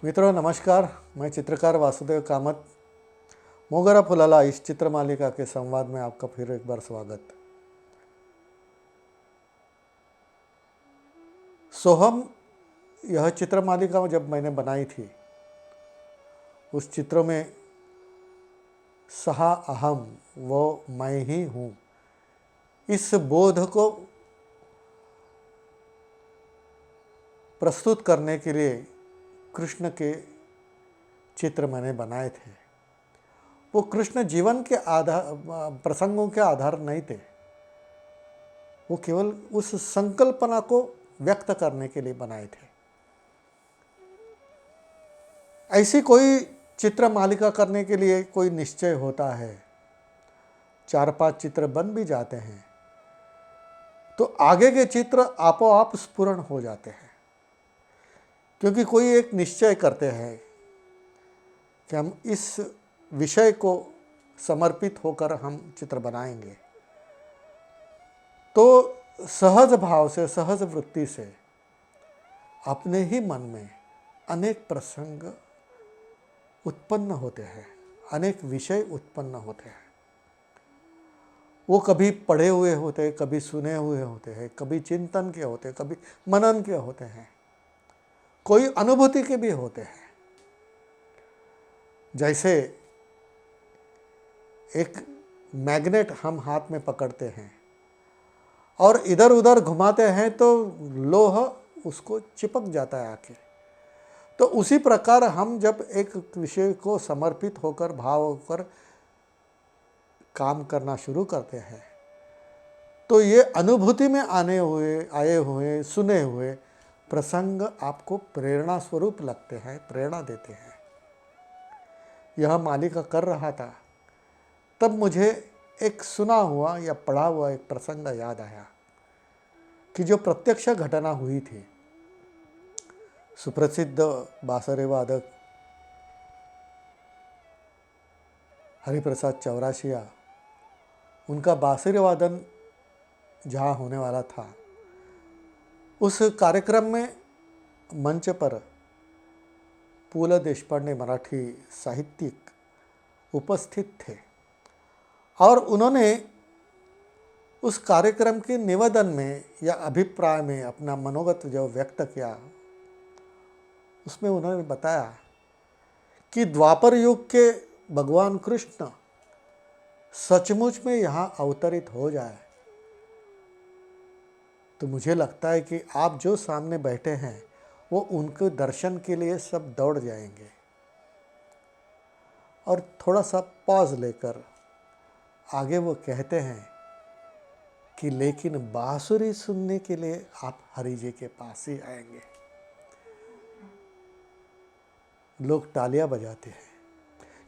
मित्रों नमस्कार। मैं चित्रकार वासुदेव कामत। मोगरा फुलाला इस चित्र मालिका के संवाद में आपका फिर एक बार स्वागत। सोहम यह चित्र मालिका जब मैंने बनाई थी, उस चित्र में सहा अहम वो मैं ही हूँ, इस बोध को प्रस्तुत करने के लिए कृष्ण के चित्र मैंने बनाए थे। वो कृष्ण जीवन के आधार प्रसंगों के आधार नहीं थे, वो केवल उस संकल्पना को व्यक्त करने के लिए बनाए थे। ऐसी कोई चित्र मालिका करने के लिए कोई निश्चय होता है, 4-5 चित्र बन भी जाते हैं तो आगे के चित्र आपो आप स्फुरण हो जाते हैं, क्योंकि कोई एक निश्चय करते हैं कि हम इस विषय को समर्पित होकर हम चित्र बनाएंगे। तो सहज भाव से, सहज वृत्ति से अपने ही मन में अनेक प्रसंग उत्पन्न होते हैं, अनेक विषय उत्पन्न होते हैं। वो कभी पढ़े हुए होते हैं, कभी सुने हुए होते हैं, कभी चिंतन के होते हैं, कभी मनन के होते हैं, कोई अनुभूति के भी होते हैं। जैसे एक मैग्नेट हम हाथ में पकड़ते हैं और इधर उधर घुमाते हैं तो लोहा उसको चिपक जाता है आके। तो उसी प्रकार हम जब एक विषय को समर्पित होकर, भाव होकर काम करना शुरू करते हैं तो ये अनुभूति में आए हुए सुने हुए प्रसंग आपको प्रेरणा स्वरूप लगते हैं, प्रेरणा देते हैं। यह मालिका कर रहा था, तब मुझे एक सुना हुआ या पढ़ा हुआ एक प्रसंग याद आया कि जो प्रत्यक्ष घटना हुई थी। सुप्रसिद्ध बांसुरी वादक हरिप्रसाद चौरासिया, उनका बांसुरी वादन जहाँ होने वाला था, उस कार्यक्रम में मंच पर पु ल देशपांडे मराठी साहित्यिक उपस्थित थे और उन्होंने उस कार्यक्रम के निवेदन में या अभिप्राय में अपना मनोगत जो व्यक्त किया, उसमें उन्होंने बताया कि द्वापर युग के भगवान कृष्ण सचमुच में यहाँ अवतरित हो जाए तो मुझे लगता है कि आप जो सामने बैठे हैं वो उनके दर्शन के लिए सब दौड़ जाएंगे। और थोड़ा सा पॉज लेकर आगे वो कहते हैं कि लेकिन बांसुरी सुनने के लिए आप हरि जी के पास ही आएंगे। लोग तालियां बजाते हैं।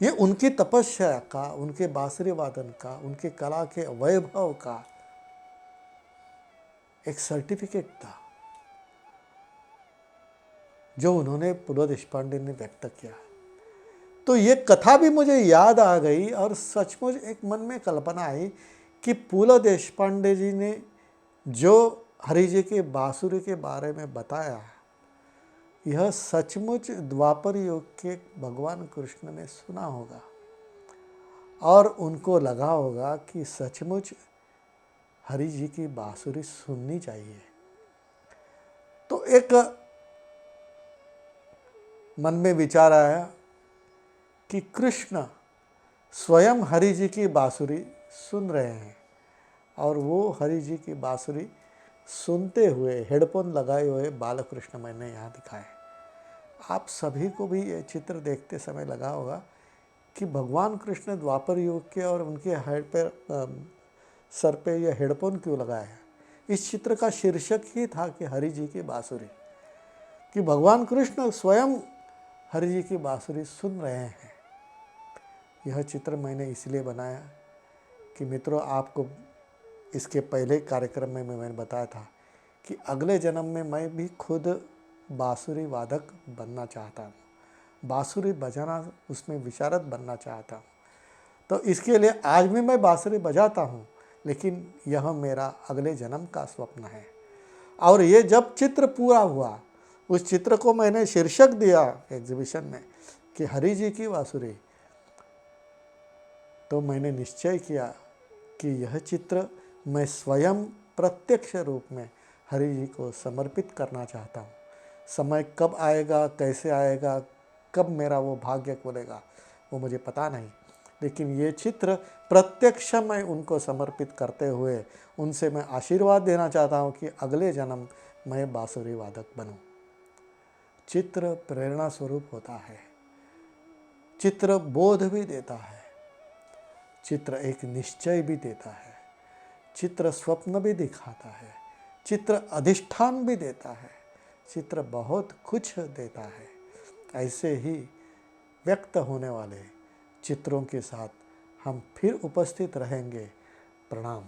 ये उनकी तपस्या का, उनके बांसुरी वादन का, उनके कला के वैभव का एक सर्टिफिकेट था जो उन्होंने पु ल देशपांडे ने व्यक्त किया। तो ये कथा भी मुझे याद आ गई और सचमुच एक मन में कल्पना आई कि पु ल देशपांडे जी ने जो हरि जी के बांसुरी के बारे में बताया, यह सचमुच द्वापर युग के भगवान कृष्ण ने सुना होगा और उनको लगा होगा कि सचमुच हरि जी की बांसुरी सुननी चाहिए। तो एक मन में विचार आया कि कृष्ण स्वयं हरि जी की बांसुरी सुन रहे हैं और वो हरि जी की बांसुरी सुनते हुए हेडफोन लगाए हुए बालकृष्ण मैंने यहाँ दिखाए। आप सभी को भी ये चित्र देखते समय लगा होगा कि भगवान कृष्ण द्वापर युग के और उनके हेड पर सर पे यह हेडफोन क्यों लगाया है। इस चित्र का शीर्षक ही था कि हरि जी की बांसुरी, कि भगवान कृष्ण स्वयं हरि जी की बांसुरी सुन रहे हैं। यह चित्र मैंने इसलिए बनाया कि मित्रों, आपको इसके पहले कार्यक्रम में मैंने बताया था कि अगले जन्म में मैं भी खुद बांसुरी वादक बनना चाहता हूँ, बांसुरी बजाना उसमें विशारद बनना चाहता हूँ। तो इसके लिए आज भी मैं बांसुरी बजाता हूँ, लेकिन यह मेरा अगले जन्म का स्वप्न है। और ये जब चित्र पूरा हुआ उस चित्र को मैंने शीर्षक दिया एग्जीबिशन में कि हरि जी की बांसुरी। तो मैंने निश्चय किया कि यह चित्र मैं स्वयं प्रत्यक्ष रूप में हरि जी को समर्पित करना चाहता हूँ। समय कब आएगा, कैसे आएगा, कब मेरा वो भाग्य खुलेगा, वो मुझे पता नहीं, लेकिन ये चित्र प्रत्यक्ष मैं उनको समर्पित करते हुए उनसे मैं आशीर्वाद देना चाहता हूँ कि अगले जन्म मैं बांसुरी वादक बनूं। चित्र प्रेरणा स्वरूप होता है, चित्र बोध भी देता है, चित्र एक निश्चय भी देता है, चित्र स्वप्न भी दिखाता है, चित्र अधिष्ठान भी देता है, चित्र बहुत कुछ देता है। ऐसे ही व्यक्त होने वाले चित्रों के साथ हम फिर उपस्थित रहेंगे। प्रणाम।